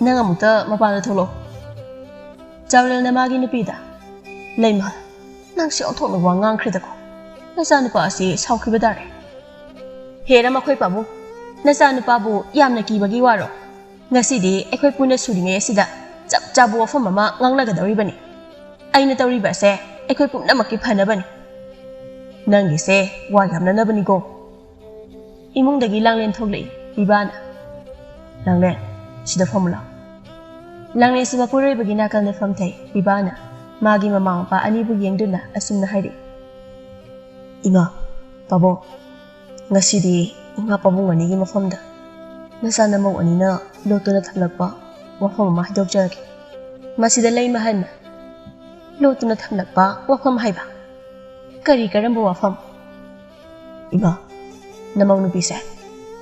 ꯅꯪ ꯑꯃꯨꯛꯇ ꯃꯄꯥꯟꯗ ꯊꯣꯛꯂꯛꯑꯣ꯫ ꯆꯥꯎꯔꯦꯜꯅ ꯃꯥꯒꯤ ꯅꯨꯄꯤꯗ, ꯂꯩꯃꯍꯜ, ꯅꯪꯁꯤ ꯑꯣꯟꯊꯣꯛꯅ ꯋꯥ ꯉꯥꯡꯈ꯭ꯔꯦꯗꯀꯣ꯫ ꯅꯆꯥꯅꯨꯄꯥ ꯑꯁꯤ ꯁꯥꯎꯈꯤꯕ ꯇꯥꯔꯦ꯫ ꯍꯦꯔ ꯃꯈꯣꯏ ꯄꯥꯕꯨꯡ, ꯅꯆꯥꯅꯨꯄꯥꯕꯨ ꯌꯥꯝꯅ ꯀꯤꯕꯒꯤ ꯋꯥꯔꯣ? ꯉꯁꯤꯗꯤ ꯑꯩꯈꯣꯏ ꯄꯨꯟꯅ ꯁꯨꯔꯤꯉꯩ ꯑꯁꯤꯗ ꯆꯞ ꯆꯥꯕ ꯋꯥꯐꯝ ꯑꯃ ꯉꯥꯡꯅꯒꯗꯧꯔꯤꯕꯅꯤ꯫ ꯑꯩꯅ ꯇꯧꯔꯤꯕ ꯑꯁꯦ ꯑꯩꯈꯣꯏ ꯄꯨꯝꯅꯃꯛꯀꯤ ꯐꯅꯕꯅꯤ꯫ ꯅꯪꯒꯤꯁꯦ ꯋꯥ ꯌꯥꯝꯅꯅꯕꯅꯤꯀꯣ꯫ ꯏꯃꯨꯡꯗꯒꯤ ꯂꯥꯡꯂꯦꯟ ꯊꯣꯛꯂꯛꯏ ꯄꯤꯕꯥꯅ꯫ ꯂꯥꯡꯂꯦꯟ, ꯁꯤꯗ ꯐꯝꯃꯨ ꯂꯥꯎ꯫ ꯂꯥꯡꯂꯦꯟꯁꯤ ꯃꯄꯨꯔꯣꯏꯕꯒꯤ ꯅꯥꯀꯜꯗ ꯐꯝꯊꯩ ꯄꯤꯕꯥꯅ ꯃꯥꯒꯤ ꯃꯃꯥ ꯃꯄꯥ ꯑꯅꯤꯕꯨ ꯌꯦꯡꯗꯨꯅ ꯑꯁꯨꯝꯅ ꯍꯥꯏꯔꯛꯏ꯫ ꯏꯃꯥ, ꯄꯥꯕꯨꯡ, ꯉꯁꯤꯗꯤ ꯏꯃꯥ ꯄꯥꯕꯨꯡ ꯑꯅꯤꯒꯤ ꯃꯐꯝꯗ ꯅꯆꯥ ꯅꯃꯧ ꯑꯅꯤꯅ ꯂꯣꯠꯇꯨꯅ ꯊꯝꯂꯛꯄ ꯋꯥꯐꯝ ꯑꯃ ꯍꯥꯏꯗꯣꯛꯆꯔꯒꯦ꯫ ꯃꯁꯤꯗ ꯂꯩꯃꯍꯜꯅ, ꯂꯣꯠꯇꯨꯅ ꯊꯝꯂꯛꯄ ꯋꯥꯐꯝ ꯍꯥꯏꯕ? ꯀꯔꯝꯕ ꯋꯥꯐꯝ? ꯏꯃꯥ, ꯅꯃꯧ ꯅꯨꯄꯤꯁꯦ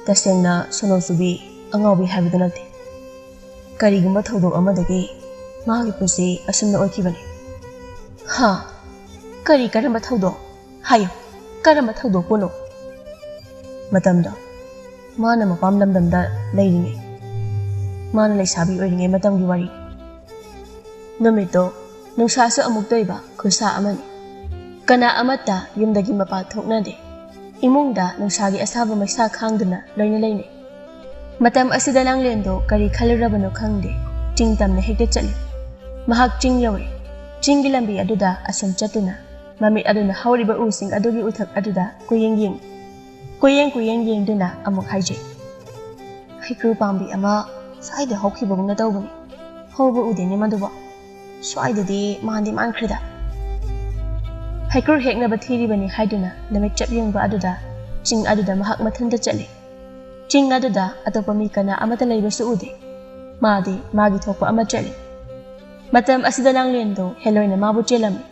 ꯇꯁꯦꯡꯅ ꯁꯣꯅꯣ ꯆꯨꯕꯤ ꯑꯉꯥꯎꯕꯤ ꯍꯥꯏꯕꯗꯨ ꯅꯠꯇꯦ꯫ ꯀꯔꯤꯒꯨꯝꯕ ꯊꯧꯗꯣꯛ ꯑꯃꯗꯒꯤ ꯃꯥꯒꯤ ꯄꯨꯟꯁꯤ ꯑꯁꯨꯝꯅ ꯑꯣꯏꯈꯤꯕꯅꯤ꯫ ꯍꯥ? ꯀꯔꯝꯕ ꯊꯧꯗꯣꯛ? ꯍꯥꯏꯌꯨ, ꯀꯔꯝꯕ ꯊꯧꯗꯣꯛꯄꯨꯅꯣ? ꯃꯇꯝꯗꯣ ꯃꯥꯅ ꯃꯄꯥꯝ ꯂꯝꯗꯝꯗ ꯂꯩꯔꯤꯉꯩ, ꯃꯥꯅ ꯂꯩꯁꯥꯕꯤ ꯑꯣꯏꯔꯤꯉꯩ ꯃꯇꯝꯒꯤ ꯋꯥꯔꯤ꯫ ꯅꯨꯃꯤꯠꯇꯣ ꯅꯨꯡꯁꯥꯁꯨ ꯑꯃꯨꯛ ꯇꯣꯏꯕ ꯈꯨꯠꯁꯥ ꯑꯃꯅꯤ꯫ ꯀꯅꯥ ꯑꯃꯠꯇ ꯌꯨꯝꯗꯒꯤ ꯃꯄꯥꯟ ꯊꯣꯛꯅꯗꯦ꯫ ꯏꯃꯨꯡꯗ ꯅꯨꯡꯁꯥꯒꯤ ꯑꯁꯥꯕ ꯃꯩꯁꯥ ꯈꯥꯡꯗꯨꯅ ꯂꯣꯏꯅ ꯂꯩꯅꯩ꯫ ꯃꯇꯝ ꯑꯁꯤꯗ ꯂꯥꯡꯂꯦꯟꯗꯣ ꯀꯔꯤ ꯈꯜꯂꯨꯔꯕꯅꯣ ꯈꯪꯗꯦ, ꯆꯤꯡ ꯇꯝꯅ ꯍꯦꯛꯇ ꯆꯠꯂꯤ꯫ ꯃꯍꯥꯛ ꯆꯤꯡ ꯌꯧꯔꯦ꯫ ꯆꯤꯡꯒꯤ ꯂꯝꯕꯤ ꯑꯗꯨꯗ ꯑꯁꯨꯝ ꯆꯠꯇꯨꯅ ꯃꯃꯤꯠ ꯑꯗꯨꯅ ꯍꯧꯔꯤꯕ ꯎꯁꯤꯡ ꯑꯗꯨꯒꯤ ꯎꯊꯛ ꯑꯗꯨꯗ ꯀꯨꯌꯦꯡ ꯌꯦꯡꯏ꯫ ꯀꯨꯌꯦꯡ ꯌꯦꯡꯗꯨꯅ ꯑꯃꯨꯛ ꯍꯥꯏꯖꯩ, ꯍꯩꯀ꯭ꯔꯨ ꯄꯥꯝꯕꯤ ꯑꯃ ꯁ꯭ꯋꯥꯏꯗ ꯍꯧꯈꯤꯕꯒꯨꯝꯅ ꯇꯧꯕꯅꯤ꯫ ꯍꯧꯕ ꯎꯗꯦꯅꯦ ꯃꯗꯨꯕꯣ꯫ ꯁ꯭ꯋꯥꯏꯗꯗꯤ ꯃꯥꯟꯈ꯭ꯔꯦꯗ꯫ ꯍꯩꯀ꯭ꯔꯨ ꯍꯦꯛꯅꯕ ꯊꯤꯔꯤꯕꯅꯤ ꯍꯥꯏꯗꯨꯅ ꯅꯨꯃꯤꯠ ꯆꯞ ꯌꯨꯡꯕ ꯑꯗꯨꯗ ꯆꯤꯡ ꯑꯗꯨꯗ ꯃꯍꯥꯛ ꯃꯊꯟꯇ ꯆꯠꯂꯤ꯫ ꯆꯤꯡ ꯑꯗꯨꯗ ꯑꯇꯣꯞꯄ ꯃꯤ ꯀꯅꯥ ꯑꯃꯠꯇ ꯂꯩꯕꯁꯨ ꯎꯗꯦ꯫ ꯃꯥꯗꯤ ꯃꯥꯒꯤ ꯊꯣꯛꯄ ꯑꯃ ꯆꯠꯂꯤ꯫ ꯃꯇꯝ ꯑꯁꯤꯗ ꯂꯥꯡꯂꯦꯟꯗꯣ ꯍꯦꯂꯣꯏꯅ ꯃꯥꯕꯨ ꯆꯦꯜꯂꯝꯃꯤ꯫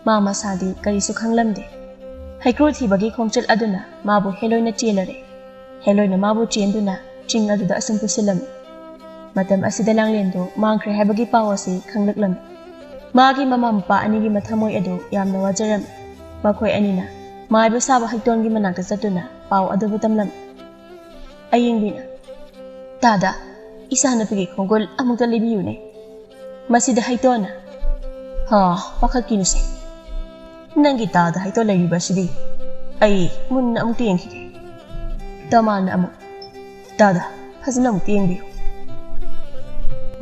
ꯃꯥ ꯃꯁꯥꯗꯤ ꯀꯔꯤꯁꯨ ꯈꯪꯂꯝꯗꯦ꯫ ꯍꯩꯀ꯭ꯔꯨ ꯊꯤꯕꯒꯤ ꯈꯣꯡꯆꯠ ꯑꯗꯨꯅ ꯃꯥꯕꯨ ꯍꯦꯂꯣꯏꯅ ꯆꯦꯜꯂꯔꯦ꯫ ꯍꯦꯂꯣꯏꯅ ꯃꯥꯕꯨ ꯆꯦꯟꯗꯨꯅ ꯆꯤꯡ ꯑꯗꯨꯗ ꯑꯁꯨꯝ ꯄꯨꯁꯤꯜꯂꯝꯃꯤ꯫ ꯃꯇꯝ ꯑꯁꯤꯗ ꯂꯥꯡꯂꯦꯟꯗꯣ ꯃꯥꯡꯈ꯭ꯔꯦ ꯍꯥꯏꯕꯒꯤ ꯄꯥꯎ ꯑꯁꯤ ꯈꯪꯂꯛꯂꯝꯃꯤ꯫ ꯃꯥꯒꯤ ꯃꯃꯥ ꯃꯄꯥ ꯑꯅꯤꯒꯤ ꯃꯊꯃꯣꯏ ꯑꯗꯨ ꯌꯥꯝꯅ ꯋꯥꯖꯔꯝꯃꯤ꯫ ꯃꯈꯣꯏ ꯑꯅꯤꯅ ꯃꯥꯏꯕ ꯁꯥꯕ ꯍꯩꯇꯣꯟꯒꯤ ꯃꯅꯥꯛꯇ ꯆꯠꯇꯨꯅ ꯄꯥꯎ ꯑꯗꯨꯕꯨ ꯇꯝꯂꯝꯃꯤ꯫ ꯑꯌꯤꯡꯕꯤꯅ, ꯇꯥꯗ, ꯏꯆꯥꯅꯨꯄꯤꯒꯤ ꯈꯣꯡꯒꯨꯜ ꯑꯃꯨꯛꯇ ꯂꯤꯕꯤꯌꯨꯅꯦ꯫ ꯃꯁꯤꯗ ꯍꯩꯇꯣꯟꯅ, ꯄꯥꯈꯠꯀꯤꯅꯨꯁꯦ꯫ ꯅꯪꯒꯤ ꯇꯥꯗ ꯍꯩꯇꯣꯟ ꯂꯩꯔꯤꯕꯁꯤꯗꯤ ꯑꯩ ꯃꯨꯟꯅ ꯑꯃꯨꯛꯇ ꯌꯦꯡꯈꯤꯒꯦ꯫ ꯇꯃꯥꯅ ꯑꯃꯨꯛ, ꯇꯥꯗ, ꯐꯖꯅ ꯑꯃꯨꯛꯇ ꯌꯦꯡꯕꯤꯌꯨ꯫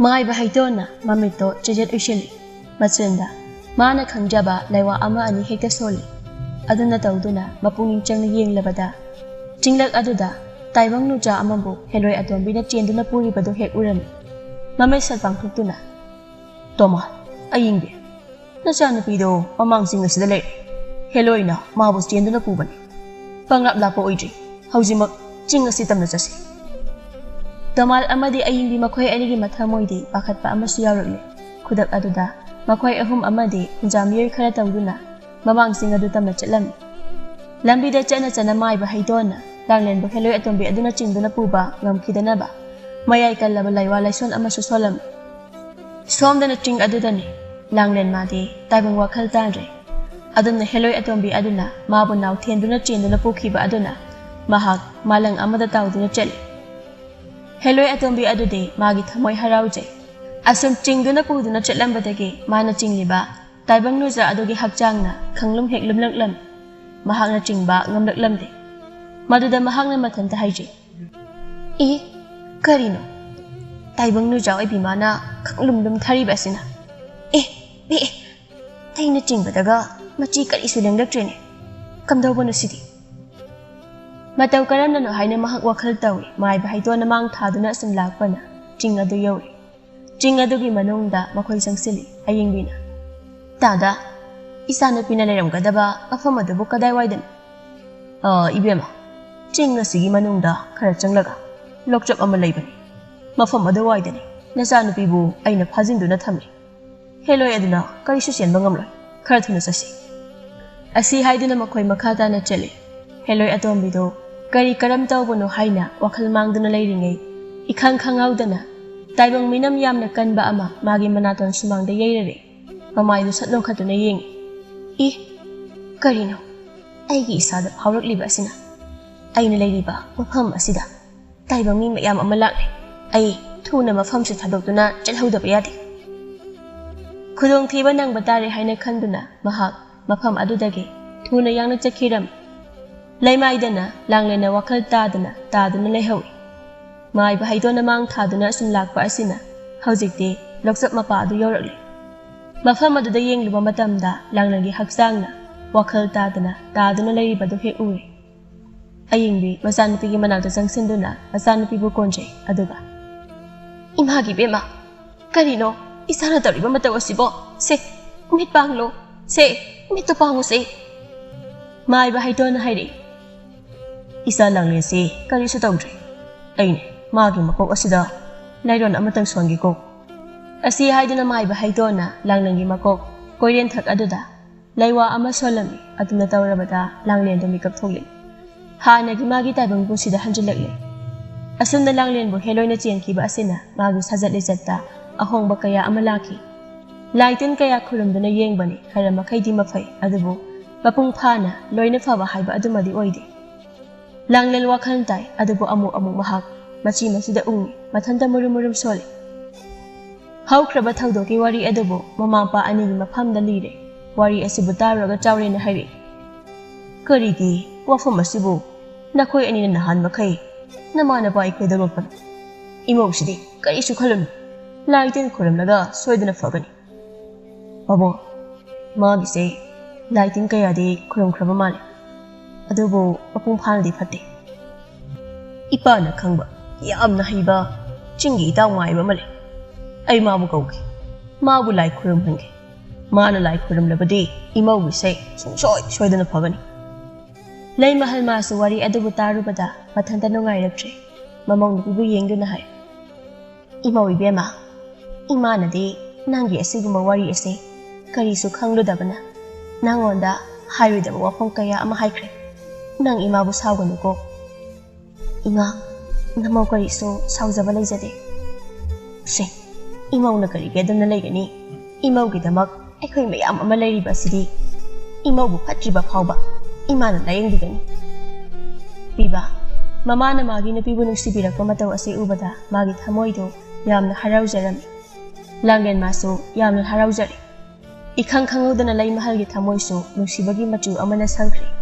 ꯃꯥꯏꯕ ꯍꯩꯇꯣꯟꯅ ꯃꯃꯤꯠꯇꯣ ꯆꯦꯖꯦꯠ ꯎꯏꯁꯤꯜꯂꯤ꯫ ꯃꯆꯤꯟꯗ ꯃꯥꯅ ꯈꯪꯖꯕ ꯂꯩꯋꯥ ꯑꯃ ꯑꯅꯤ ꯍꯦꯛꯇ ꯁꯣꯜꯂꯤ꯫ ꯑꯗꯨꯅ ꯇꯧꯗꯨꯅ ꯃꯄꯨꯛꯅꯤꯡ ꯆꯪꯅ ꯌꯦꯡꯂꯕꯗ ꯆꯤꯡꯂꯛ ꯑꯗꯨꯗ ꯇꯥꯏꯕꯪ ꯅꯨꯆꯥ ꯑꯃꯕꯨ ꯍꯦꯂꯣꯏ ꯑꯇꯣꯝꯕꯤꯅ ꯆꯦꯟꯗꯨꯅ ꯄꯨꯔꯤꯕꯗꯨ ꯍꯦꯛ ꯎꯔꯝꯃꯤ꯫ ꯃꯃꯩ ꯁꯠ ꯄꯥꯡꯊꯣꯛꯇꯨꯅ, ꯇꯣꯃꯥ, ꯑꯌꯤꯡꯕꯤ, ꯅꯆꯥꯅꯨꯄꯤꯗꯣ ꯃꯃꯥꯡ ꯆꯤꯡ ꯑꯁꯤꯗ ꯂꯩꯔꯦ꯫ ꯍꯦꯂꯣꯏꯅ ꯃꯥꯕꯨ ꯆꯦꯟꯗꯨꯅ ꯄꯨꯕꯅꯤ꯫ ꯄꯪꯂꯥꯞ ꯂꯥꯞꯄ ꯑꯣꯏꯗ꯭ꯔꯤ꯫ ꯍꯧꯖꯤꯛꯃꯛ ꯆꯤꯡ ꯑꯁꯤ ꯇꯝꯅ ꯆꯠꯁꯤ꯫ ꯇꯣꯃꯥꯜ ꯑꯃꯗꯤ ꯑꯌꯤꯡꯕꯤ ꯃꯈꯣꯏ ꯑꯅꯤꯒꯤ ꯃꯊꯃꯣꯏꯗꯤ ꯄꯥꯈꯠꯄ ꯑꯃꯁꯨ ꯌꯥꯎꯔꯛꯂꯤ꯫ ꯈꯨꯗꯛ ꯑꯗꯨꯗ ꯃꯈꯣꯏ ꯑꯍꯨꯝ ꯑꯃꯗꯤ ꯍꯨꯟꯖꯥ ꯃꯤꯑꯣꯏ ꯈꯔ ꯇꯧꯗꯨꯅ ꯃꯃꯥꯡ ꯆꯤꯡ ꯑꯗꯨ ꯇꯝꯅ ꯆꯠꯂꯝꯃꯤ꯫ ꯂꯝꯕꯤꯗ ꯆꯠꯅ ꯃꯥꯏꯕ ꯍꯩꯇꯣꯟꯅ ꯂꯥꯡꯂꯦꯟꯕꯨ ꯍꯦꯂꯣꯏ ꯑꯇꯣꯝꯕꯤ ꯑꯗꯨꯅ ꯆꯤꯡꯗꯨꯅ ꯄꯨꯕ ꯉꯝꯈꯤꯗꯅꯕ ꯃꯌꯥꯏ ꯀꯜꯂꯕ ꯂꯩꯋꯥ ꯂꯩꯁꯣꯟ ꯑꯃꯁꯨ ꯁꯣꯜꯂꯝꯃꯤ꯫ ꯁꯣꯝꯗꯅ ꯆꯤꯡ ꯑꯗꯨꯗꯅꯤ꯫ ꯂꯥꯡꯂꯦꯟ ꯃꯥꯗꯤ ꯇꯥꯏꯕꯪ ꯋꯥꯈꯜ ꯇꯥꯗ꯭ꯔꯦ꯫ ꯑꯗꯨꯝꯅ ꯍꯦꯂꯣꯏ ꯑꯇꯣꯝꯕꯤ ꯑꯗꯨꯅ ꯃꯥꯕꯨ ꯅꯥꯎꯊꯦꯟꯗꯨꯅ ꯆꯦꯟꯗꯨꯅ ꯄꯨꯈꯤꯕ ꯑꯗꯨꯅ ꯃꯍꯥꯛ ꯃꯥꯂꯪ ꯑꯃꯗ ꯇꯥꯎꯗꯨꯅ ꯆꯠꯂꯤ꯫ ꯍꯦꯂꯣꯏ ꯑꯇꯣꯝꯕꯤ ꯑꯗꯨꯗꯤ ꯃꯥꯒꯤ ꯊꯃꯣꯏ ꯍꯔꯥꯎꯖꯩ꯫ ꯑꯁꯨꯝ ꯆꯤꯡꯗꯨꯅ ꯄꯨꯗꯨꯅ ꯆꯠꯂꯝꯕꯗꯒꯤ ꯃꯥꯅ ꯆꯤꯡꯂꯤꯕ ꯇꯥꯏꯕꯪ ꯅꯨꯆꯥ ꯑꯗꯨꯒꯤ ꯍꯛꯆꯥꯡꯅ ꯈꯪꯂꯨꯝ ꯍꯦꯛ ꯂꯨꯝꯂꯛꯂꯝꯃꯤ꯫ ꯃꯍꯥꯛꯅ ꯆꯤꯡꯕ ꯉꯝꯂꯛꯂꯝꯗꯦ꯫ ꯃꯗꯨꯗ ꯃꯍꯥꯛꯅ ꯃꯊꯟꯇ ꯍꯥꯏꯖꯩ, ꯀꯔꯤꯅꯣ? ꯇꯥꯏꯕꯪ ꯅꯨꯆꯥ ꯑꯣꯏꯕꯤ ꯃꯥꯅ ꯈꯪꯂꯨꯝ ꯂꯨꯝꯊꯔꯤꯕ ꯑꯁꯤꯅ? ꯑꯩꯅ ꯆꯤꯡꯕꯗꯒ ꯃꯆꯤ ꯀꯔꯤꯁꯨ ꯂꯦꯡꯂꯛꯇ꯭ꯔꯦꯅꯦ꯫ ꯀꯝꯗꯧꯕꯅꯣ ꯁꯤꯗꯤ? ꯃꯇꯧ ꯀꯔꯝꯅꯅꯣ ꯍꯥꯏꯅ ꯃꯍꯥꯛ ꯋꯥꯈꯜ ꯇꯧꯏ꯫ ꯃꯥꯏꯕ ꯍꯩꯇꯣꯟꯅ ꯃꯥꯡ ꯊꯥꯗꯨꯅ ꯑꯁꯨꯝ ꯂꯥꯛꯄꯅ ꯆꯤꯡ ꯑꯗꯨ ꯌꯧꯔꯤ꯫ ꯆꯤꯡ ꯑꯗꯨꯒꯤ ꯃꯅꯨꯡꯗ ꯃꯈꯣꯏ ꯆꯪꯁꯤꯜꯂꯤ꯫ ꯑꯌꯤꯡꯕꯤꯅ, ꯇꯥꯗ, ꯏꯆꯥꯅꯨꯄꯤꯅ ꯂꯩꯔꯝꯒꯗꯕ ꯃꯐꯝ ꯑꯗꯨꯕꯨ ꯀꯗꯥꯏꯋꯥꯏꯗꯅꯣ? ꯏꯕꯦꯝꯃ, ꯆꯤꯡ ꯑꯁꯤꯒꯤ ꯃꯅꯨꯡꯗ ꯈꯔ ꯆꯪꯂꯒ ꯂꯣꯛꯆꯞ ꯑꯃ ꯂꯩꯕꯅꯤ꯫ ꯃꯐꯝ ꯑꯗꯨꯋꯥꯏꯗꯅꯤ ꯅꯆꯥꯅꯨꯄꯤꯕꯨ ꯑꯩꯅ ꯐꯥꯖꯤꯟꯗꯨꯅ ꯊꯝꯂꯤ꯫ ꯍꯦꯂꯣꯏ ꯑꯗꯨꯅ ꯀꯔꯤꯁꯨ ꯆꯦꯟꯕ ꯉꯝꯂꯣꯏ꯫ ꯈꯔ ꯊꯨꯅ ꯆꯠꯁꯤ꯫ Asi haiduna makhoi makha tana chali. Heloi atombido kari karam tawbano haina wakhal mangduna leiringai ikhang khangaudana taibang minam yamna kanba ama magi manaton sumangda yeirare mamaidu satlo khatuna yeng I karino aigi isada phawrakliba asina aina leiriba mafam asida taibang mi mayam ama lakne ai thuna mafam se thadokduna chelhaudaba yadi khudong thiba nang batare haina khanduna mahak mafam adudagi thuna yangna chakhiram Laimaidana langlena wakhal taduna lehawi mai ba haidona mang thaduna sum lakpa asina haujikti loksap mapa adu yorakli mafam aduda yengluba matamda langlangi haksangna wakhal taduna leiribadu he uri ayingbi masanupigi manakta sangsinduna masanupibu konjai aduga imhagi bema karino isana tariba matawasibo se mit panglo se mitu pangu se mai ba haidona hairi Isa langlen si karisu tawdri aine magi makok asida nairon amatang swangi ko asi haiduna mai ba haidona langlangi makok koiren thak aduda laiwa ama solami aduna tawrabada langlen do mikap thogli hanagi magi taibang busida hanjilakle asumna langlen bo heloina chenki ba asina magi sajatle jatta ahongba kaya amalaki laitin kaya khurumduna yengbani harama khaidi mafai adubu mapung phana loina phaba haiba adumadi oide Langlel wakhal tai adubu amu mahak machi masida ungi mathanta murum soli haukraba thaudoki wari adubu mamapa anigi mafamda lire wari asibu taraga chawrena hairi karigi wafam asibu nakhoi anina nahan makhai namana bai khoidagopan imosidi karisu khalun laitin khuramlaga soidana fagani babo magi se laitin kayadi khuram khraba male adubu mapung phanadi phate ipana khangba yamna haiba chingi itaw ngaiba male ai mabu kauki mabu lai khuram hange mana lai khuram labadi imau wi soidana phagani lai mahal masu wari adubu tarubada mathanta nungai raktre mamong nubu yengduna hai imau ibema imana de nangi asiguma wari ase karisu khangludabana nangonda hairida wafam kaya ama haikre nang ima bu sauganu ko ima namau kari so saujaba leijade se imau na kari gedana leigani imau gi damak aikhoi mayam ama leiriba sidi imau bu phatriba phauba ima na layeng digani biba mama na magi na pibu nungsibirakpa mataw ase ubada magi thamoi do yamna haraujarami langlen maso yamna haraujari ikhang khangudana lai mahal gi thamoi so nungsibagi machu amana sangkhri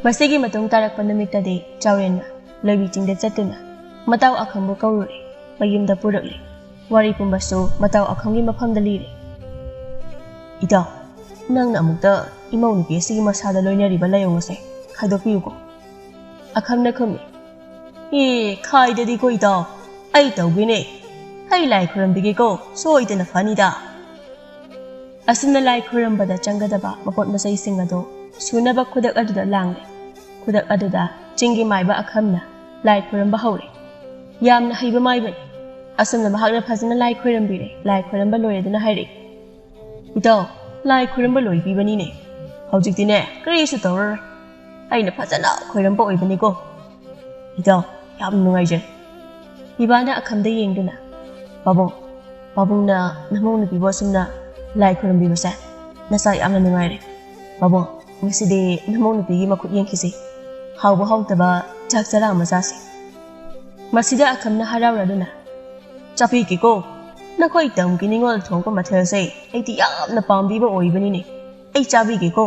Masigi matung tarak panamita de chawrena loibi chingda chatuna mataw akhambu kaurure mayumda purakle wari pumbaso mataw akhamgi mafamda lire ida nangna amukta imau nupi asigi masada loinariba layong ase khaidopiuko akhamna khami khaidadi ko ida ai tawbine ai lai khuram bige ko soidana fanida asumna lai khuram bada changadaba mapot masai singado sunaba khudak aduda langle Kudak aduda chingi maiba akhamna lai khuramba hore yamna haiba maibani asumna mahakna phajana lai khurambire lai khuramba loyaduna hairi ito lai khuramba loibibani ne haujikti ne karisu tawr aina phajana khuramba oibani ko ito yam nungaije ibana akhamda yengduna babungna namongna bibo sumna lai khurambi basa nasa yamna nungaire babung ngaside namongna bigi makut yengkisi hauba hautaba chak chara masasi masida akhamna harawraduna chapi kiko nakhoi tam kiningol thongpa mathel se aiti yamna pambiba oibani ne ai chabi kiko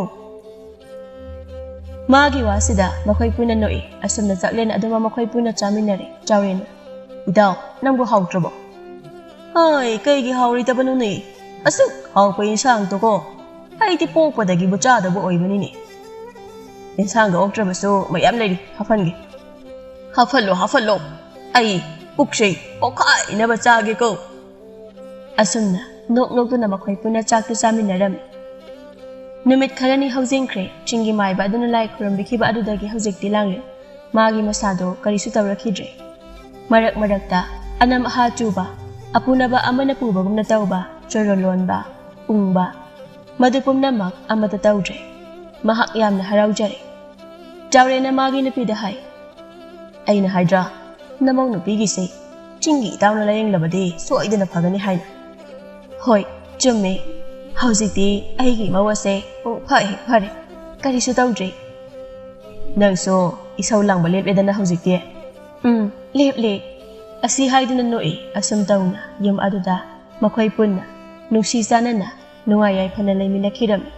magi wasida makhoi puna noi asumna chaklen aduma makhoi puna chaminare chawren idaw nangbu hautrabo ai kaigi hauri tabanu ne asu haupa insang to ko aiti pokpadagi bucha da bo oibani ne insang ga oktrabaso mayam lady hafange hafallo ai ukshay okai na bachage ko asumna nok na makhoi puna chaktu chaminaram numit kharani haujingkhre chingi maiba aduna lai khuram bikhiba adudagi haujikti langle magi masado karisu tawrakhidre marakta anam aha chuba apunaba amana pubagumna tawba chorolonba ungba madupumnamak amata tawdre ꯃꯍꯥꯛ ꯌꯥꯝꯅ ꯍꯔꯥꯎꯖꯔꯦ꯫ ꯆꯥꯎꯔꯦꯟꯅ ꯃꯥꯒꯤ ꯅꯨꯄꯤꯗ ꯍꯥꯏ, "ꯑꯩꯅ ꯍꯥꯏꯗ꯭ꯔꯥ ꯅꯃꯧ ꯅꯨꯄꯤꯒꯤꯁꯦ ꯆꯤꯡꯒꯤ ꯏꯇꯥꯎꯅ ꯂꯥꯌꯦꯡꯂꯕꯗꯤ ꯁꯣꯏꯗꯅ ꯐꯒꯅꯤ ꯍꯥꯏꯅ꯫ ꯍꯣꯏ ꯆꯨꯝꯃꯦ, ꯍꯧꯖꯤꯛꯇꯤ ꯑꯩꯒꯤ ꯏꯃꯧ ꯑꯁꯦ ꯐꯔꯦ, ꯀꯔꯤꯁꯨ ꯇꯧꯗ꯭ꯔꯤ꯫ ꯅꯪꯁꯨ ꯏꯁꯧ ꯂꯥꯡꯕ ꯂꯦꯞꯂꯦꯗꯅ ꯍꯧꯖꯤꯛꯇꯤ?" ꯂꯦꯞꯂꯦ꯫ ꯑꯁꯤ ꯍꯥꯏꯗꯨꯅ ꯅꯣꯛꯏ꯫ ꯑꯁꯨꯝ ꯇꯧꯅ ꯌꯨꯝ ꯑꯗꯨꯗ ꯃꯈꯣꯏ ꯄꯨꯟꯅ ꯅꯨꯡꯁꯤ ꯆꯥꯟꯅꯅ ꯅꯨꯡꯉꯥꯏ ꯌꯥꯏꯐꯅ ꯂꯩꯃꯤꯟꯅꯈꯤꯔꯝꯃꯤ꯫